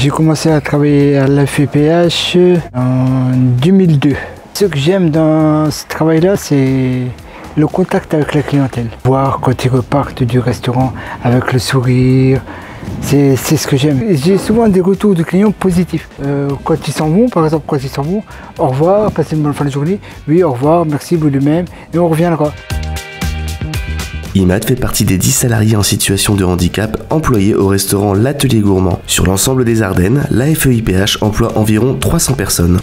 J'ai commencé à travailler à la FEPH en 2002. Ce que j'aime dans ce travail-là, c'est le contact avec la clientèle. Voir quand ils repartent du restaurant avec le sourire, c'est ce que j'aime. J'ai souvent des retours de clients positifs. Quand ils s'en vont, par exemple, quand ils s'en vont, au revoir, passez une bonne fin de journée. Oui, au revoir, merci, vous de même, et on reviendra. Imad fait partie des 10 salariés en situation de handicap employés au restaurant L'Atelier Gourmand. Sur l'ensemble des Ardennes, la FEIPH emploie environ 300 personnes.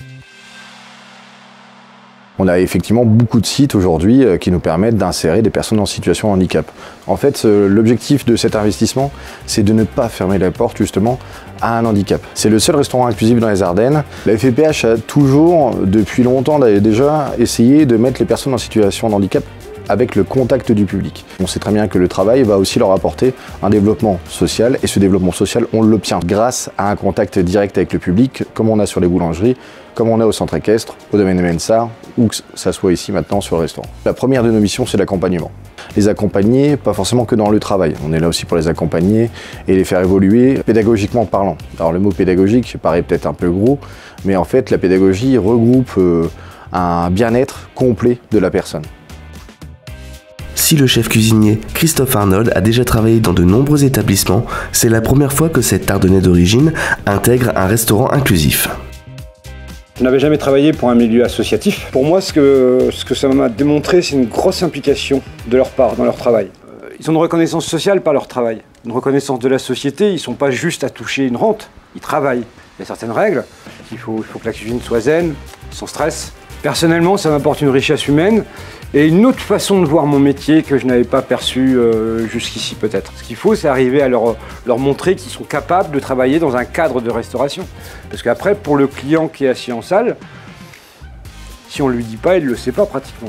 On a effectivement beaucoup de sites aujourd'hui qui nous permettent d'insérer des personnes en situation de handicap. En fait, l'objectif de cet investissement, c'est de ne pas fermer la porte justement à un handicap. C'est le seul restaurant inclusif dans les Ardennes. La FEPH a toujours, depuis longtemps déjà, essayé de mettre les personnes en situation de handicap avec le contact du public. On sait très bien que le travail va aussi leur apporter un développement social, et ce développement social, on l'obtient grâce à un contact direct avec le public, comme on a sur les boulangeries, comme on a au centre équestre, au domaine Mensart, ou que ça soit ici maintenant sur le restaurant. La première de nos missions, c'est l'accompagnement. Les accompagner, pas forcément que dans le travail, on est là aussi pour les accompagner et les faire évoluer pédagogiquement parlant. Alors le mot pédagogique paraît peut-être un peu gros, mais en fait la pédagogie regroupe un bien-être complet de la personne. Si le chef cuisinier Christophe Arnold a déjà travaillé dans de nombreux établissements, c'est la première fois que cet Ardennais d'origine intègre un restaurant inclusif. Je n'avais jamais travaillé pour un milieu associatif. Pour moi, ce que ça m'a démontré, c'est une grosse implication de leur part dans leur travail. Ils ont une reconnaissance sociale par leur travail, une reconnaissance de la société. Ils ne sont pas juste à toucher une rente, ils travaillent. Il y a certaines règles. Il faut que la cuisine soit zen, sans stress. Personnellement, ça m'apporte une richesse humaine et une autre façon de voir mon métier que je n'avais pas perçue jusqu'ici peut-être. Ce qu'il faut, c'est arriver à leur montrer qu'ils sont capables de travailler dans un cadre de restauration. Parce qu'après, pour le client qui est assis en salle, si on ne lui dit pas, il ne le sait pas pratiquement.